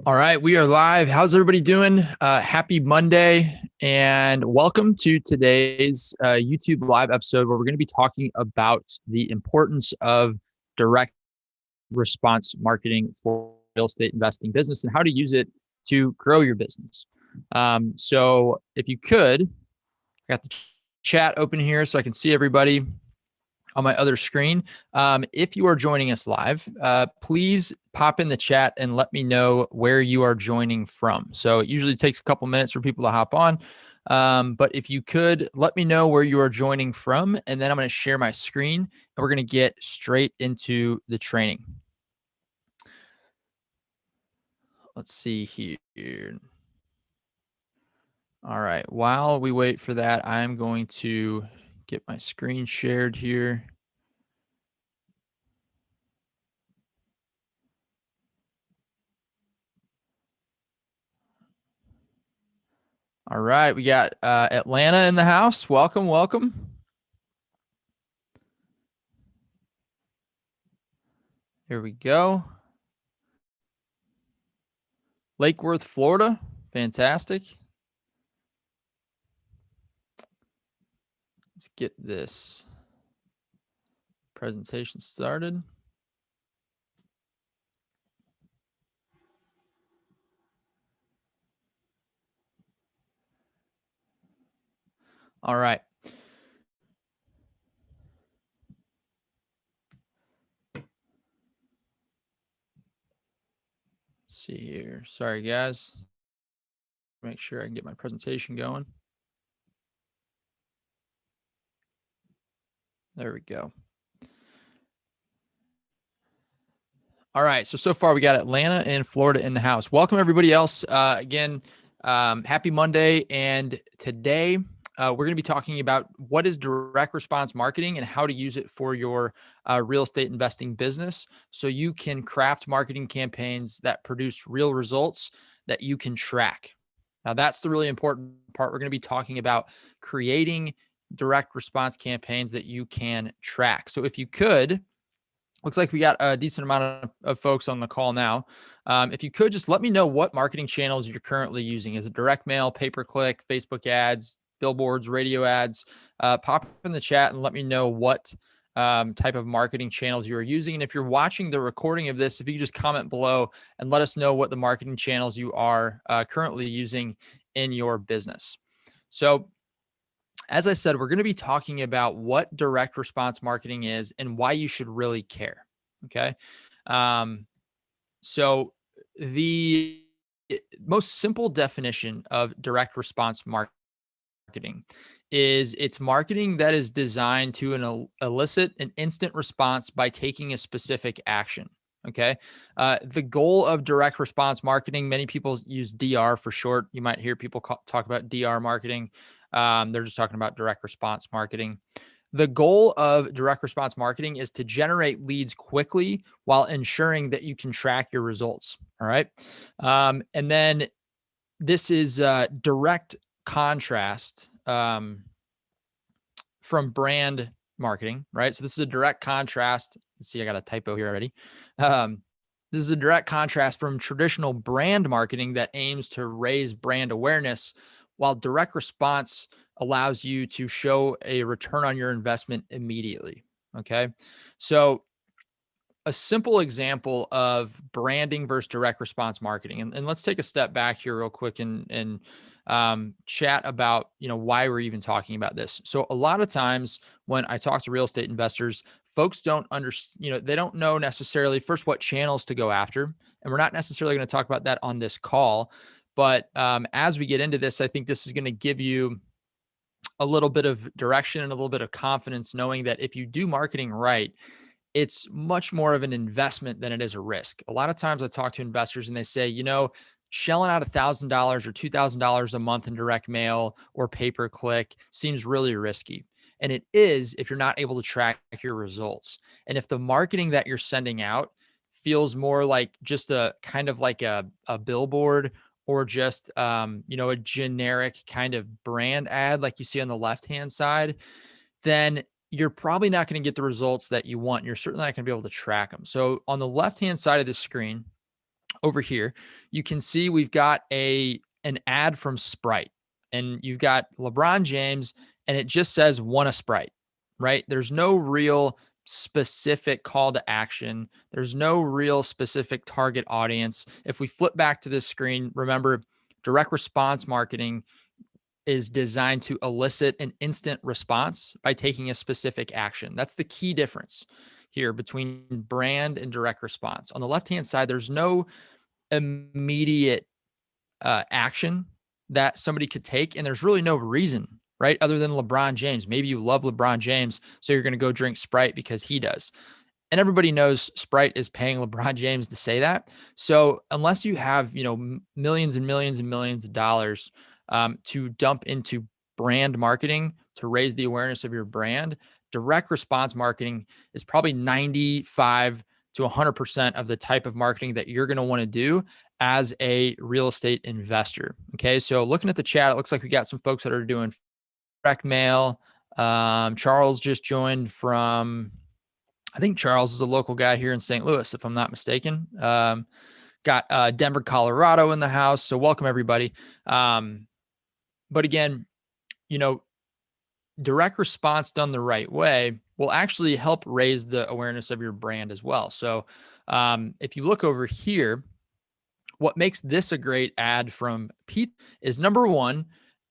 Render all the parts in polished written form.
All right, we are live. How's everybody doing? Happy Monday, and welcome to today's YouTube live episode where we're going to be talking about the importance of direct response marketing for real estate investing business and how to use it to grow your business. So if you could, I got the chat open here so I can see everybody on my other screen. If you are joining us live, please pop in the chat and let me know where you are joining from. So it usually takes a couple minutes for people to hop on. But if you could let me know where you are joining from, and then I'm going to share my screen and we're going to get straight into the training. Let's see here. All right. While we wait for that, I'm going to get my screen shared here. All right, we got Atlanta in the house. Welcome, welcome. Here we go. Lake Worth, Florida. Fantastic. Let's get this presentation started. All right. Let's see here. Sorry, guys. Make sure I can get my presentation going. There we go. All right. So far we got Atlanta and Florida in the house. Welcome everybody else. Again, happy Monday. And today we're going to be talking about what is direct response marketing and how to use it for your real estate investing business so you can craft marketing campaigns that produce real results that you can track. Now, that's the really important part. We're going to be talking about creating direct response campaigns that you can track. So if you could, looks like we got a decent amount of folks on the call now. If you could just let me know what marketing channels you're currently using. Is it direct mail, pay-per-click, Facebook ads, billboards, radio ads? Pop in the chat and let me know what type of marketing channels you are using. And if you're watching the recording of this, if you just comment below and let us know what the marketing channels you are currently using in your business. So as I said, we're going to be talking about what direct response marketing is and why you should really care. Okay. So the most simple definition of direct response marketing is it's marketing that is designed to elicit an instant response by taking a specific action. Okay. The goal of direct response marketing, many people use DR for short. You might hear people talk about DR marketing. They're just talking about direct response marketing. The goal of direct response marketing is to generate leads quickly while ensuring that you can track your results. All right. And then this is direct contrast from brand marketing, right? So this is a direct contrast. Let's see, I got a typo here already. This is a direct contrast from traditional brand marketing that aims to raise brand awareness, while direct response allows you to show a return on your investment immediately. Okay. So a simple example of branding versus direct response marketing. And let's take a step back here real quick and chat about, why we're even talking about this. So a lot of times when I talk to real estate investors, folks don't understand, they don't know necessarily first what channels to go after. And we're not necessarily going to talk about that on this call. But as we get into this, I think this is going to give you a little bit of direction and a little bit of confidence, knowing that if you do marketing right, it's much more of an investment than it is a risk. A lot of times I talk to investors and they say, shelling out $1,000 or $2,000 a month in direct mail or pay-per-click seems really risky. And it is if you're not able to track your results. And if the marketing that you're sending out feels more like just a kind of like a billboard or just, a generic kind of brand ad like you see on the left-hand side, then you're probably not going to get the results that you want. You're certainly not going to be able to track them. So on the left-hand side of the screen, over here, you can see we've got an ad from Sprite, and you've got LeBron James, and it just says "want a Sprite," right? There's no real specific call to action. There's no real specific target audience. If we flip back to this screen, remember, direct response marketing is designed to elicit an instant response by taking a specific action. That's the key difference here between brand and direct response. On the left-hand side, there's no immediate action that somebody could take, and there's really no reason, right? Other than LeBron James. Maybe you love LeBron James, so you're going to go drink Sprite because he does. And everybody knows Sprite is paying LeBron James to say that. So unless you have, millions and millions and millions of dollars to dump into brand marketing to raise the awareness of your brand, direct response marketing is probably 95 to 100% of the type of marketing that you're going to want to do as a real estate investor. Okay. So looking at the chat, it looks like we got some folks that are doing direct mail. Charles just joined from, I think Charles is a local guy here in St. Louis, if I'm not mistaken. Got Denver, Colorado in the house. So welcome everybody. But again, direct response done the right way will actually help raise the awareness of your brand as well. So if you look over here, what makes this a great ad from Pete is, number one,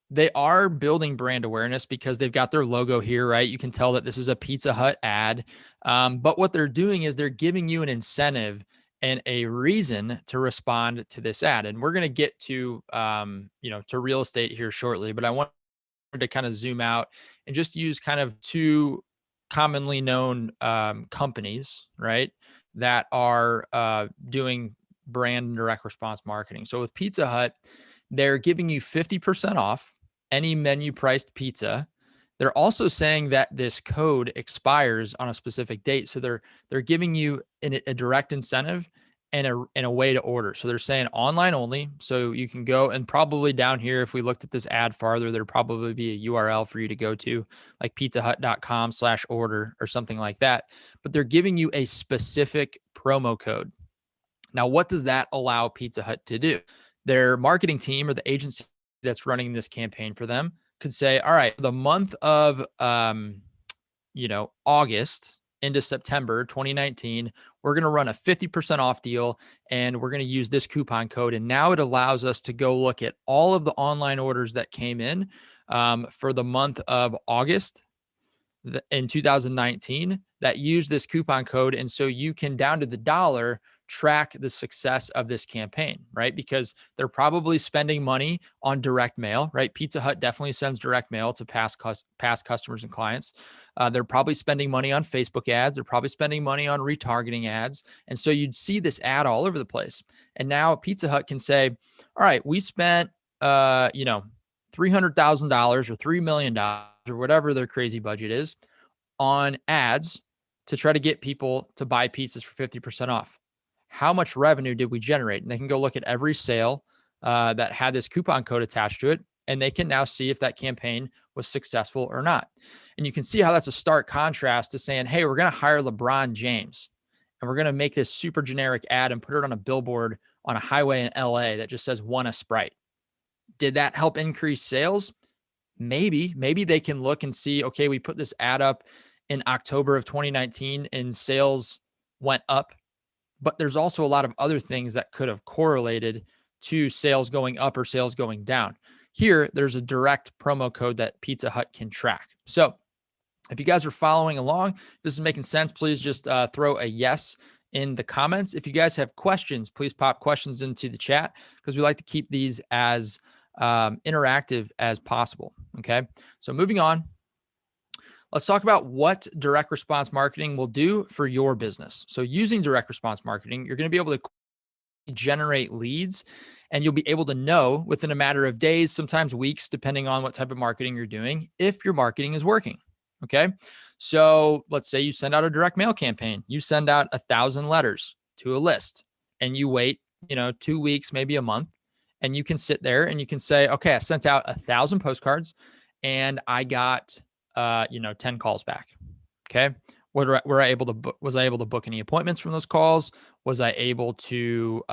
they are building brand awareness because they've got their logo here, right? You can tell that this is a Pizza Hut ad. But what they're doing is they're giving you an incentive and a reason to respond to this ad. And we're going to get to, to real estate here shortly, but I want to kind of zoom out and just use kind of two commonly known companies, right, that are doing brand and direct response marketing. So with Pizza Hut, they're giving you 50% off any menu priced pizza. They're also saying that this code expires on a specific date. So they're giving you a direct incentive and a way to order. So they're saying online only. So you can go, and probably down here, if we looked at this ad farther, there'd probably be a URL for you to go to, like pizzahut.com/order or something like that. But they're giving you a specific promo code. Now, what does that allow Pizza Hut to do? Their marketing team or the agency that's running this campaign for them could say, all right, the month of, August into September 2019, we're going to run a 50% off deal, and we're going to use this coupon code. And now it allows us to go look at all of the online orders that came in for the month of August in 2019 that use this coupon code. And so you can, down to the dollar, track the success of this campaign, right? Because they're probably spending money on direct mail, right? Pizza Hut definitely sends direct mail to past customers and clients. They're probably spending money on Facebook ads. They're probably spending money on retargeting ads. And so you'd see this ad all over the place. And now Pizza Hut can say, all right, we spent, $300,000 or $3 million or whatever their crazy budget is on ads to try to get people to buy pizzas for 50% off. How much revenue did we generate? And they can go look at every sale that had this coupon code attached to it, and they can now see if that campaign was successful or not. And you can see how that's a stark contrast to saying, hey, we're going to hire LeBron James, and we're going to make this super generic ad and put it on a billboard on a highway in LA that just says "want a Sprite." Did that help increase sales? Maybe they can look and see, okay, we put this ad up in October of 2019 and sales went up. But there's also a lot of other things that could have correlated to sales going up or sales going down. Here, there's a direct promo code that Pizza Hut can track. So if you guys are following along, if this is making sense, please just throw a yes in the comments. If you guys have questions, please pop questions into the chat, because we like to keep these as interactive as possible. Okay. So moving on. Let's talk about what direct response marketing will do for your business. So using direct response marketing, you're going to be able to generate leads, and you'll be able to know within a matter of days, sometimes weeks, depending on what type of marketing you're doing, if your marketing is working. Okay. So let's say you send out a direct mail campaign. You send out 1,000 letters to a list, and you wait, 2 weeks, maybe a month, and you can sit there and you can say, okay, I sent out 1,000 postcards and I got 10 calls back. Okay. Was I able to book any appointments from those calls? Was I able to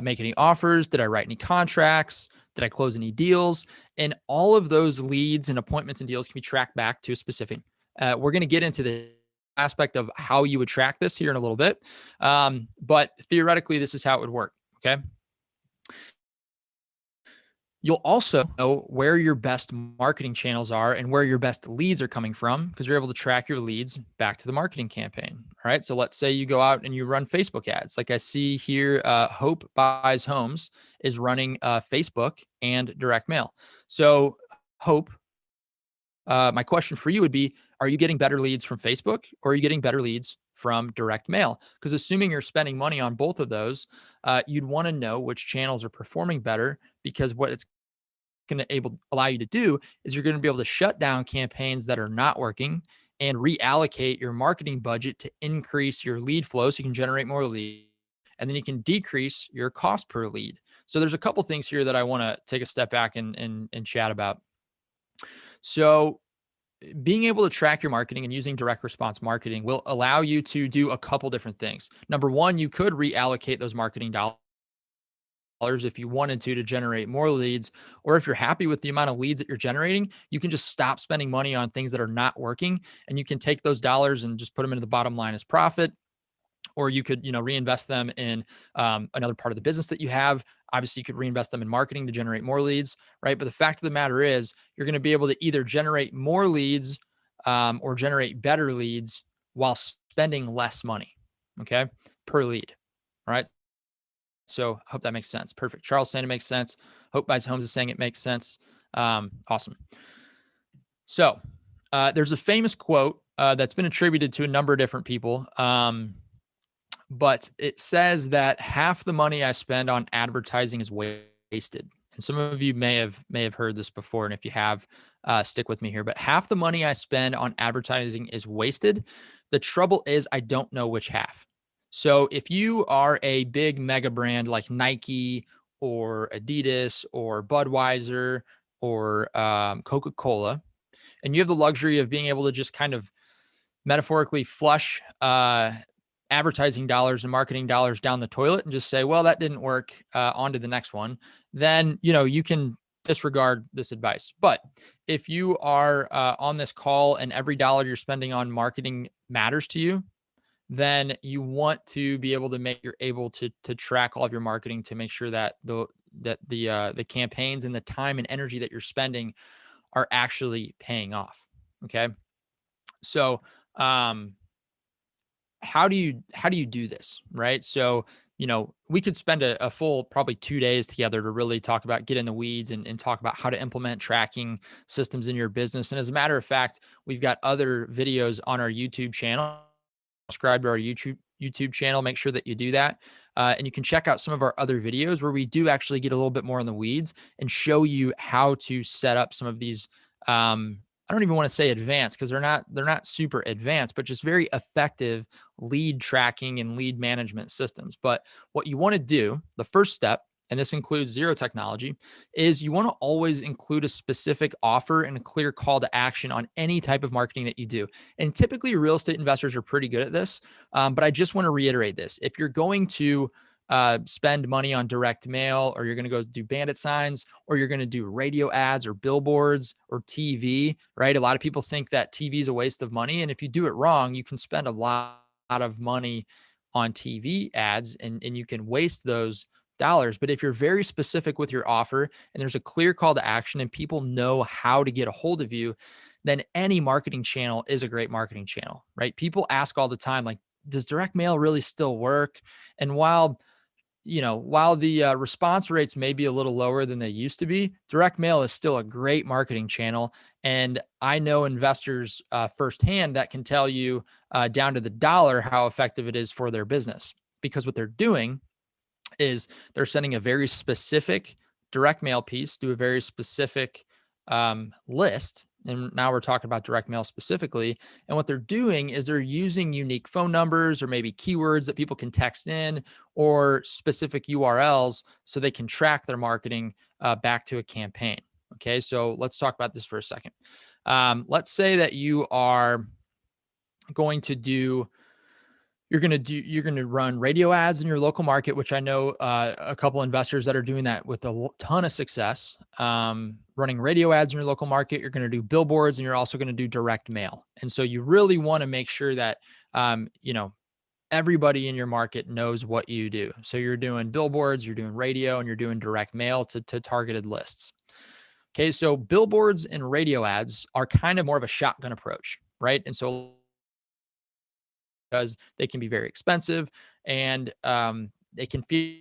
make any offers? Did I write any contracts? Did I close any deals? And all of those leads and appointments and deals can be tracked back to a specific. We're going to get into the aspect of how you would track this here in a little bit. But theoretically, this is how it would work. Okay. You'll also know where your best marketing channels are and where your best leads are coming from because you're able to track your leads back to the marketing campaign. All right. So let's say you go out and you run Facebook ads. Like I see here, Hope Buys Homes is running Facebook and direct mail. So, Hope, my question for you would be, are you getting better leads from Facebook or are you getting better leads from direct mail? Because assuming you're spending money on both of those, you'd want to know which channels are performing better because what it's going to allow you to do is you're going to be able to shut down campaigns that are not working and reallocate your marketing budget to increase your lead flow so you can generate more leads. And then you can decrease your cost per lead. So there's a couple things here that I want to take a step back and chat about. So being able to track your marketing and using direct response marketing will allow you to do a couple different things. Number one, you could reallocate those marketing dollars if you wanted to generate more leads, or if you're happy with the amount of leads that you're generating, you can just stop spending money on things that are not working, and you can take those dollars and just put them into the bottom line as profit. Or you could, reinvest them in another part of the business that you have. Obviously, you could reinvest them in marketing to generate more leads, right? But the fact of the matter is, you're going to be able to either generate more leads or generate better leads while spending less money, okay, per lead. All right. So I hope that makes sense. Perfect. Charles saying it makes sense. Hope Buys Homes is saying it makes sense. Awesome. So there's a famous quote that's been attributed to a number of different people. But it says that half the money I spend on advertising is wasted. And some of you may have heard this before. And if you have, stick with me here. But half the money I spend on advertising is wasted. The trouble is I don't know which half. So if you are a big mega brand like Nike or Adidas or Budweiser or Coca-Cola, and you have the luxury of being able to just kind of metaphorically flush advertising dollars and marketing dollars down the toilet and just say, well, that didn't work, on to the next one, then, you can disregard this advice. But if you are on this call and every dollar you're spending on marketing matters to you, then you want to be able to you're able to track all of your marketing to make sure that the campaigns and the time and energy that you're spending are actually paying off. Okay. So, how do you do this, right? So, we could spend a full probably 2 days together to really talk about, get in the weeds and talk about how to implement tracking systems in your business. And as a matter of fact, we've got other videos on our YouTube channel. Subscribe to our YouTube channel. Make sure that you do that. And you can check out some of our other videos where we do actually get a little bit more in the weeds and show you how to set up some of these, I don't even want to say advanced because they're not super advanced, but just very effective lead tracking and lead management systems. But what you want to do, the first step, and this includes zero technology, is you want to always include a specific offer and a clear call to action on any type of marketing that you do. And typically real estate investors are pretty good at this. But I just want to reiterate this. If you're going to spend money on direct mail, or you're going to go do bandit signs, or you're going to do radio ads or billboards or TV, right? A lot of people think that TV is a waste of money. And if you do it wrong, you can spend a lot of money on TV ads and you can waste those dollars. But if you're very specific with your offer and there's a clear call to action and people know how to get a hold of you, then any marketing channel is a great marketing channel, right? People ask all the time, like, does direct mail really still work? And while the response rates may be a little lower than they used to be, direct mail is still a great marketing channel. And I know investors firsthand that can tell you down to the dollar how effective it is for their business, because what they're doing is they're sending a very specific direct mail piece to a very specific list. And now we're talking about direct mail specifically. And what they're doing is they're using unique phone numbers or maybe keywords that people can text in, or specific URLs so they can track their marketing back to a campaign. Okay, so let's talk about this for a second. Let's say that you are going to do You're going to run radio ads in your local market, which I know a couple investors that are doing that with a ton of success. Running radio ads in your local market, you're going to do billboards, and you're also going to do direct mail. And so you really want to make sure that, everybody in your market knows what you do. So you're doing billboards, you're doing radio, and you're doing direct mail to targeted lists. Okay. So billboards and radio ads are kind of more of a shotgun approach, right? And so because they can be very expensive, and they can feel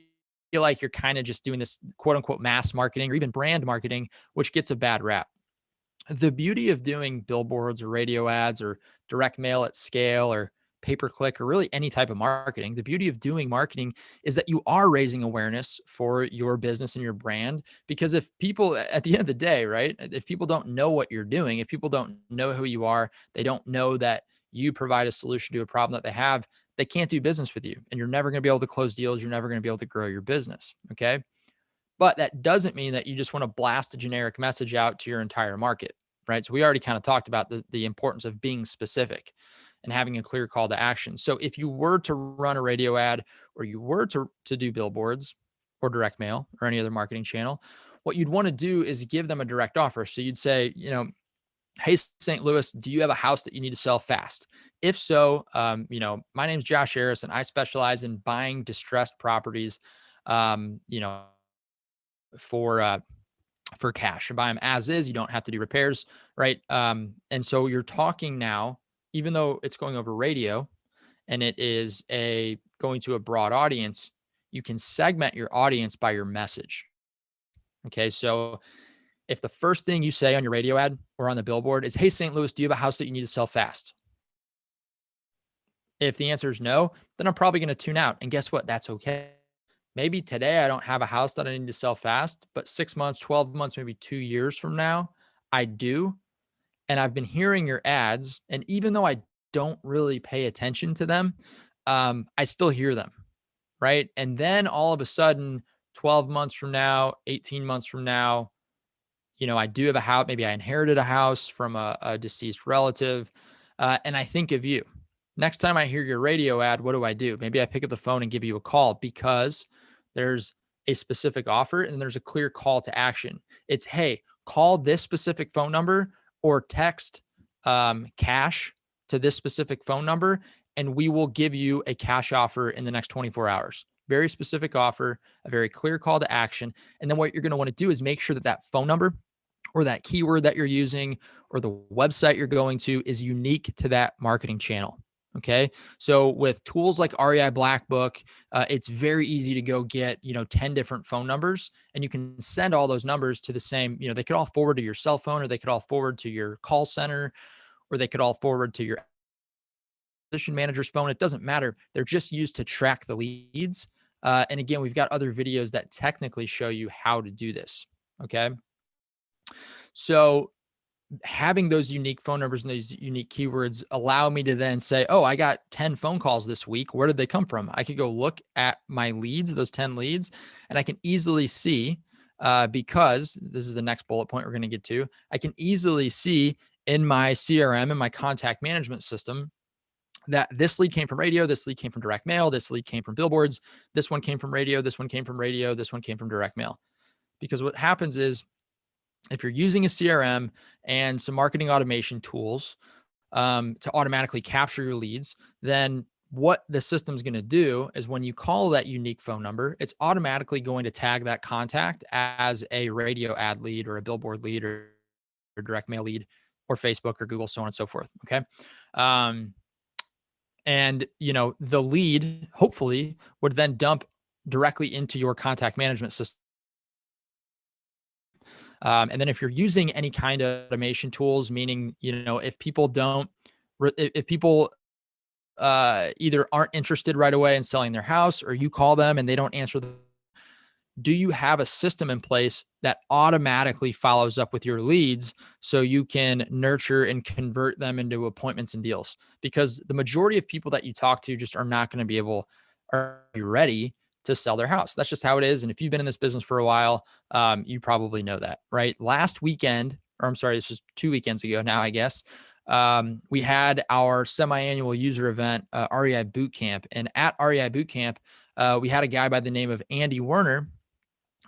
like you're kind of just doing this quote unquote mass marketing or even brand marketing, which gets a bad rap. The beauty of doing billboards or radio ads or direct mail at scale or pay per click or really any type of marketing, the beauty of doing marketing is that you are raising awareness for your business and your brand. Because if people, at the end of the day, right, if people don't know what you're doing, if people don't know who you are, they don't know that you provide a solution to a problem that they have, they can't do business with you, and you're never going to be able to close deals. You're never going to be able to grow your business. Okay. But that doesn't mean that you just want to blast a generic message out to your entire market, right? So we already kind of talked about the importance of being specific and having a clear call to action. So if you were to run a radio ad, or you were to do billboards or direct mail or any other marketing channel, what you'd want to do is give them a direct offer. So you'd say, hey, St. Louis, do you have a house that you need to sell fast? If so, my name's Josh Arras, and I specialize in buying distressed properties, um, you know, for cash, and buy them as is. You don't have to do repairs, right? And so you're talking now, even though it's going over radio and it is going to a broad audience, you can segment your audience by your message. Okay. So if the first thing you say on your radio ad or on the billboard is, hey, St. Louis, do you have a house that you need to sell fast? If the answer is no, then I'm probably going to tune out. And guess what? That's okay. Maybe today I don't have a house that I need to sell fast, but 6 months, 12 months, maybe 2 years from now, I do. And I've been hearing your ads. And even though I don't really pay attention to them, I still hear them. Right. And then all of a sudden, 12 months from now, 18 months from now, I do have a house. Maybe I inherited a house from a deceased relative. And I think of you. Next time I hear your radio ad, what do? Maybe I pick up the phone and give you a call, because there's a specific offer and there's a clear call to action. It's, hey, call this specific phone number or text cash to this specific phone number, and we will give you a cash offer in the next 24 hours. Very specific offer, a very clear call to action. And then what you're going to want to do is make sure that that phone number or that keyword that you're using or the website you're going to is unique to that marketing channel. Okay. So with tools like REI Blackbook, it's very easy to go get, 10 different phone numbers, and you can send all those numbers to the same, they could all forward to your cell phone, or they could all forward to your call center, or they could all forward to your acquisition manager's phone. It doesn't matter. They're just used to track the leads. And again, we've got other videos that technically show you how to do this. Okay. So having those unique phone numbers and those unique keywords allow me to then say, oh, I got 10 phone calls this week. Where did they come from? I could go look at my leads, those 10 leads, and I can easily see, because this is the next bullet point we're going to get to, I can easily see in my CRM and my contact management system that this lead came from radio, this lead came from direct mail, this lead came from billboards, this one came from radio, this one came from radio, this one came from direct mail. Because what happens is, if you're using a CRM and some marketing automation tools to automatically capture your leads, then what the system's going to do is when you call that unique phone number, it's automatically going to tag that contact as a radio ad lead or a billboard lead or direct mail lead or Facebook or Google, so on and so forth. Okay. And, the lead hopefully would then dump directly into your contact management system. And then if you're using any kind of automation tools, meaning, if people either aren't interested right away in selling their house, or you call them and they don't answer, do you have a system in place that automatically follows up with your leads so you can nurture and convert them into appointments and deals? Because the majority of people that you talk to just are not going to be ready to sell their house. That's just how it is. And if you've been in this business for a while, you probably know that, right? Last weekend, or I'm sorry, this was 2 weekends ago now, I guess. we had our semi-annual user event, REI Bootcamp. And at REI Bootcamp, we had a guy by the name of Andy Werner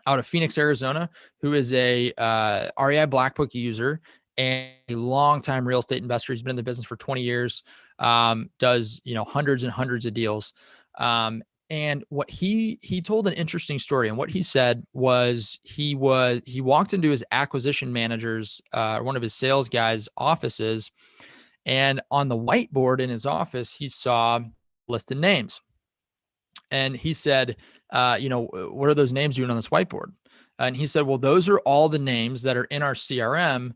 out of Phoenix, Arizona, who is a REI Blackbook user and a longtime real estate investor. He's been in the business for 20 years, does, hundreds and hundreds of deals. And what he told an interesting story. And what he said was he walked into his acquisition manager's, one of his sales guys' offices, and on the whiteboard in his office, he saw listed names. And he said, what are those names doing on this whiteboard? And he said, well, those are all the names that are in our CRM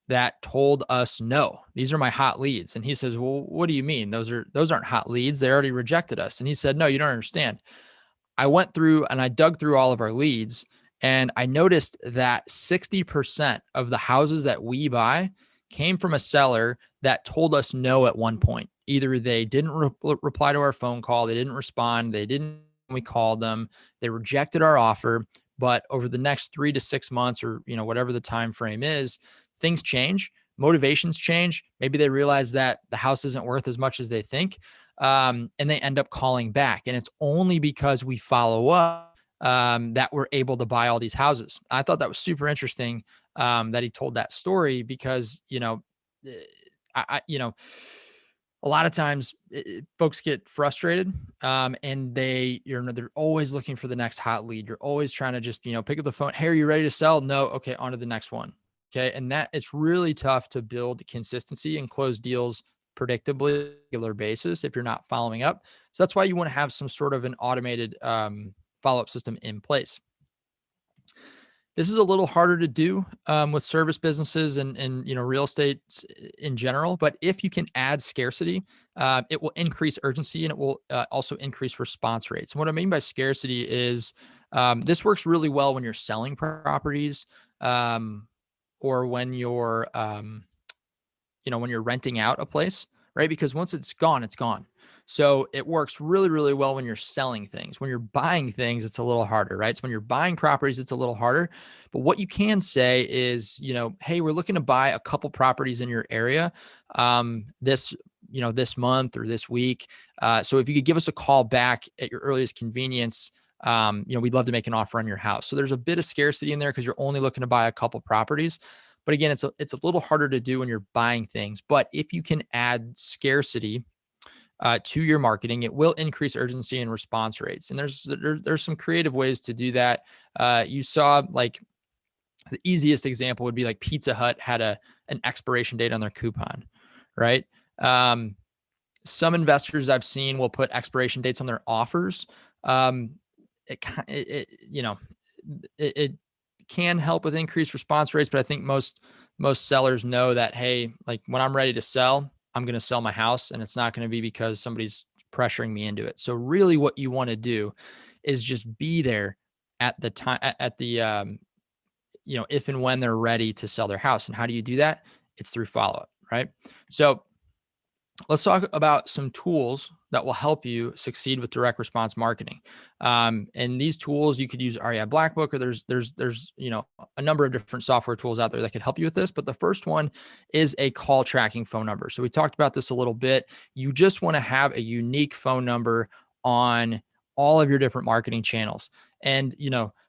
that told us no. These are my hot leads. And he says, well, what do you mean? Those aren't hot leads. They already rejected us. And he said, no, you don't understand. I went through and I dug through all of our leads, and I noticed that 60% of the houses that we buy came from a seller that told us no at one point. Either they didn't reply to our phone call, they didn't respond, we called them, they rejected our offer. But over the next 3 to 6 months, or whatever the time frame is, things change, motivations change. Maybe they realize that the house isn't worth as much as they think, and they end up calling back. And it's only because we follow up that we're able to buy all these houses. I thought that was super interesting that he told that story, because a lot of times folks get frustrated, and they're always looking for the next hot lead. You're always trying to just, pick up the phone. Hey, are you ready to sell? No. Okay. On to the next one. Okay. And that it's really tough to build consistency and close deals predictably on a regular basis if you're not following up. So that's why you want to have some sort of an automated follow-up system in place. This is a little harder to do with service businesses and real estate in general. But if you can add scarcity, it will increase urgency, and it will also increase response rates. And what I mean by scarcity is this works really well when you're selling properties, or when you're when you're renting out a place, right? Because once it's gone, it's gone. So it works really, really well when you're selling things. When you're buying things, it's a little harder, right? So when you're buying properties, it's a little harder. But what you can say is, hey, we're looking to buy a couple properties in your area this month or this week. So if you could give us a call back at your earliest convenience, we'd love to make an offer on your house. So there's a bit of scarcity in there because you're only looking to buy a couple properties. But again, it's a little harder to do when you're buying things. But if you can add scarcity to your marketing, it will increase urgency and response rates. And there's some creative ways to do that. You saw, like, the easiest example would be like Pizza Hut had an expiration date on their coupon, right? Some investors I've seen will put expiration dates on their offers. It can help with increased response rates, but I think most sellers know that, hey, like, when I'm ready to sell, I'm going to sell my house, and it's not going to be because somebody's pressuring me into it. So really what you want to do is just be there at the time, if and when they're ready to sell their house. And how do you do that? It's through follow-up, right? So let's talk about some tools that will help you succeed with direct response marketing. And these tools, you could use REI Blackbook, or there's a number of different software tools out there that could help you with this. But the first one is a call tracking phone number. So we talked about this a little bit. You just want to have a unique phone number on all of your different marketing channels. And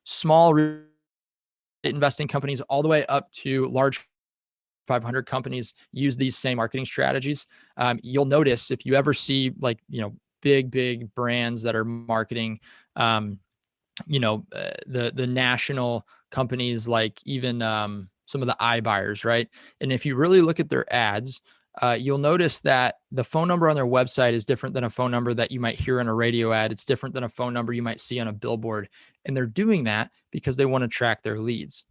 small investing companies all the way up to large 500 companies use these same marketing strategies. You'll notice if you ever see, like, big brands that are marketing, the national companies, like even some of the iBuyers, right? And if you really look at their ads, you'll notice that the phone number on their website is different than a phone number that you might hear in a radio ad. It's different than a phone number you might see on a billboard. And they're doing that because they want to track their leads.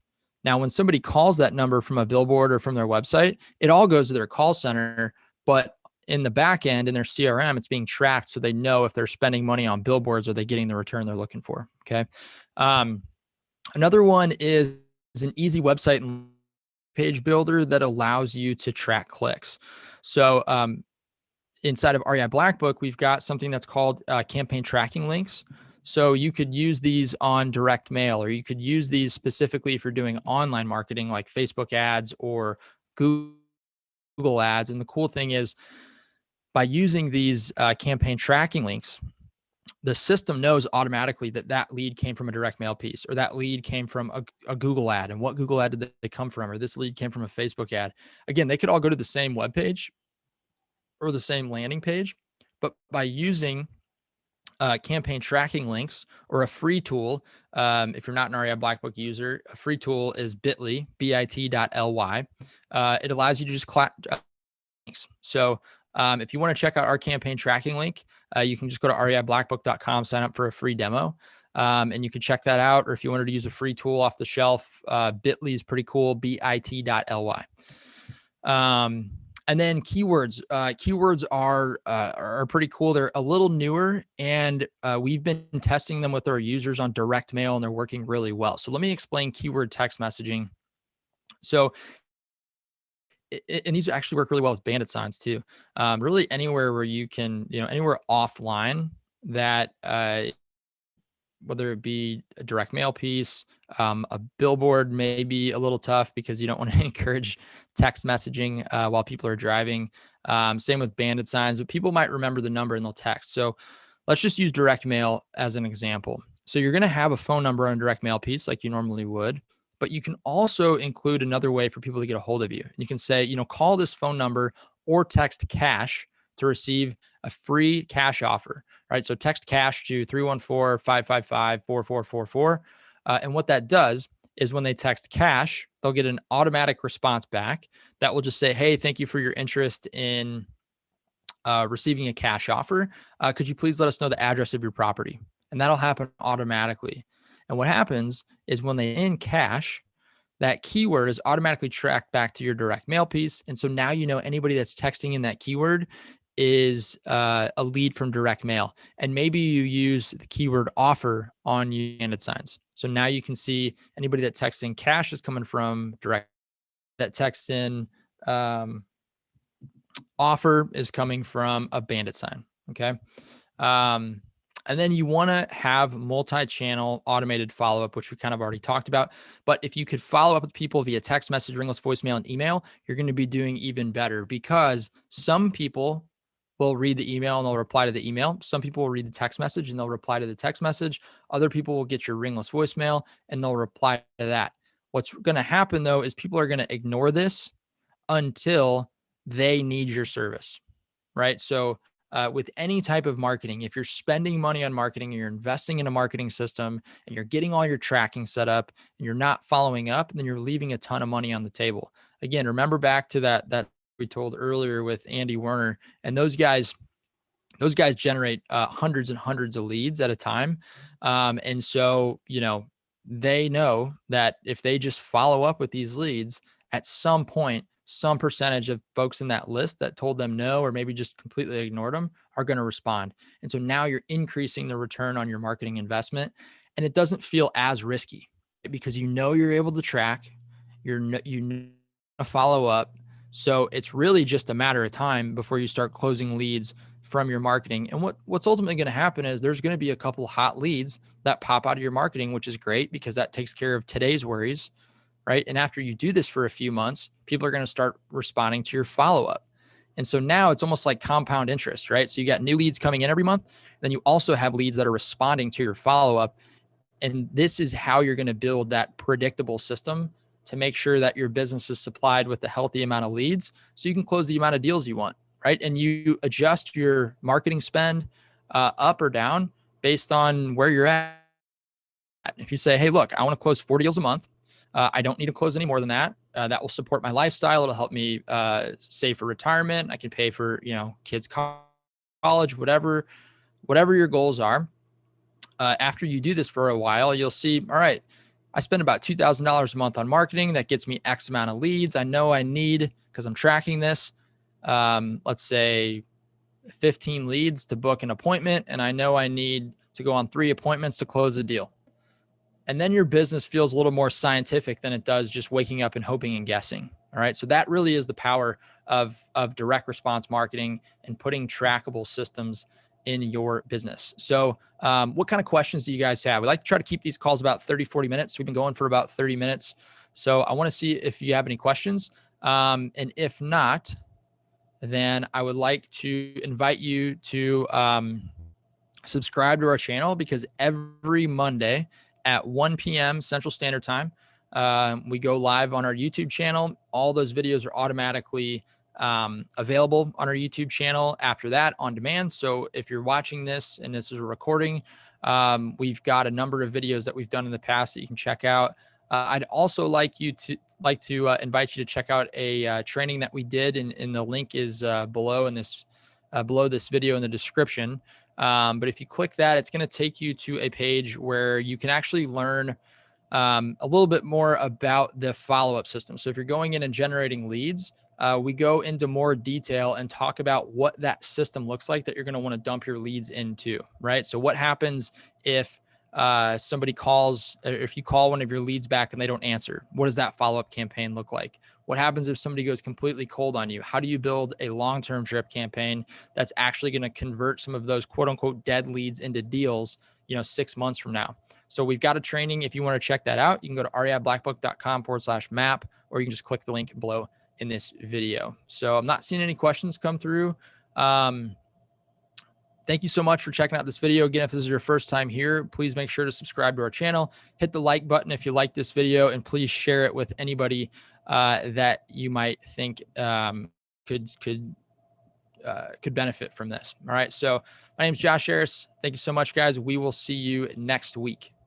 Now, when somebody calls that number from a billboard or from their website, it all goes to their call center, but in the back end, in their CRM, it's being tracked so they know if they're spending money on billboards, are they getting the return they're looking for, okay? Another one is an easy website and page builder that allows you to track clicks. So inside of REI Blackbook, we've got something that's called campaign tracking links. So you could use these on direct mail, or you could use these specifically if you're doing online marketing like Facebook ads or Google Google ads. And the cool thing is, by using these campaign tracking links, the system knows automatically that that lead came from a direct mail piece, or that lead came from a Google ad, and what Google ad did they come from, or this lead came from a Facebook ad. Again, they could all go to the same web page or the same landing page, but by using campaign tracking links or a free tool, if you're not an REI Blackbook user, a free tool is bit.ly, bit.ly. It allows you to just links. So if you want to check out our campaign tracking link, you can just go to reiblackbook.com, sign up for a free demo, and you can check that out. Or if you wanted to use a free tool off the shelf, bit.ly is pretty cool, bit.ly. And then keywords. Keywords are pretty cool. They're a little newer, and we've been testing them with our users on direct mail, and they're working really well. So let me explain keyword text messaging. So and these actually work really well with bandit signs too. Really anywhere where you can, anywhere offline that, whether it be a direct mail piece, a billboard may be a little tough because you don't want to encourage text messaging while people are driving. Same with bandit signs, but people might remember the number and they'll text. So let's just use direct mail as an example. So you're going to have a phone number on a direct mail piece like you normally would, but you can also include another way for people to get a hold of you. You can say, call this phone number or text cash to receive a free cash offer, right? So text cash to 314-555-4444. And what that does is when they text cash, they'll get an automatic response back that will just say, hey, thank you for your interest in receiving a cash offer. Could you please let us know the address of your property? And that'll happen automatically. And what happens is when they in cash, that keyword is automatically tracked back to your direct mail piece. And so now anybody that's texting in that keyword is a lead from direct mail. And maybe you use the keyword offer on your bandit signs. So now you can see anybody that texts in cash is coming from direct, that text in offer is coming from a bandit sign. Okay. And then you want to have multi-channel automated follow-up, which we kind of already talked about. But if you could follow up with people via text message, ringless voicemail, and email, you're going to be doing even better, because some people will read the email and they'll reply to the email. Some people will read the text message and they'll reply to the text message. Other people will get your ringless voicemail and they'll reply to that. What's going to happen though is people are going to ignore this until they need your service, right? So with any type of marketing, if you're spending money on marketing and you're investing in a marketing system and you're getting all your tracking set up and you're not following up, then you're leaving a ton of money on the table. Again, remember back to that we told earlier with Andy Werner, and those guys generate hundreds and hundreds of leads at a time. And so, they know that if they just follow up with these leads, at some point, some percentage of folks in that list that told them no, or maybe just completely ignored them, are going to respond. And so now you're increasing the return on your marketing investment, and it doesn't feel as risky because you're able to track, you follow up. So it's really just a matter of time before you start closing leads from your marketing. And what's ultimately going to happen is there's going to be a couple hot leads that pop out of your marketing, which is great because that takes care of today's worries. Right. And after you do this for a few months, people are going to start responding to your follow-up. And so now it's almost like compound interest, right? So you got new leads coming in every month. Then you also have leads that are responding to your follow-up. And this is how you're going to build that predictable system to make sure that your business is supplied with a healthy amount of leads so you can close the amount of deals you want, right? And you adjust your marketing spend up or down based on where you're at. If you say, hey, look, I want to close 40 deals a month. I don't need to close any more than that. That will support my lifestyle. It'll help me save for retirement. I can pay for, kids' college, whatever your goals are. After you do this for a while, you'll see, all right, I spend about $2,000 a month on marketing. That gets me X amount of leads. I know I need, because I'm tracking this, let's say 15 leads to book an appointment. And I know I need to go on 3 appointments to close a deal. And then your business feels a little more scientific than it does just waking up and hoping and guessing. All right. So that really is the power of direct response marketing and putting trackable systems in your business. So what kind of questions do you guys have? We like to try to keep these calls about 30, 40 minutes. We've been going for about 30 minutes. So I want to see if you have any questions. And if not, then I would like to invite you to subscribe to our channel, because every Monday at 1 p.m. Central Standard Time, we go live on our YouTube channel. All those videos are automatically available on our YouTube channel after that on demand. So if you're watching this and this is a recording, we've got a number of videos that we've done in the past that you can check out. I'd also like to invite you to check out a training that we did, and the link is below this video in the description. But if you click that, it's going to take you to a page where you can actually learn a little bit more about the follow-up system. So if you're going in and generating leads, we go into more detail and talk about what that system looks like that you're going to want to dump your leads into, right? So what happens if somebody calls, or if you call one of your leads back and they don't answer? What does that follow-up campaign look like? What happens if somebody goes completely cold on you? How do you build a long-term drip campaign that's actually going to convert some of those quote unquote dead leads into deals, 6 months from now? So we've got a training. If you want to check that out, you can go to reiblackbook.com/map, or you can just click the link below in this video. So I'm not seeing any questions come through. Thank you so much for checking out this video. Again, if this is your first time here, please make sure to subscribe to our channel, hit the like button if you like this video, and please share it with anybody that you might think could benefit from this. All right. So my name is Josh Arras. Thank you so much, guys. We will see you next week.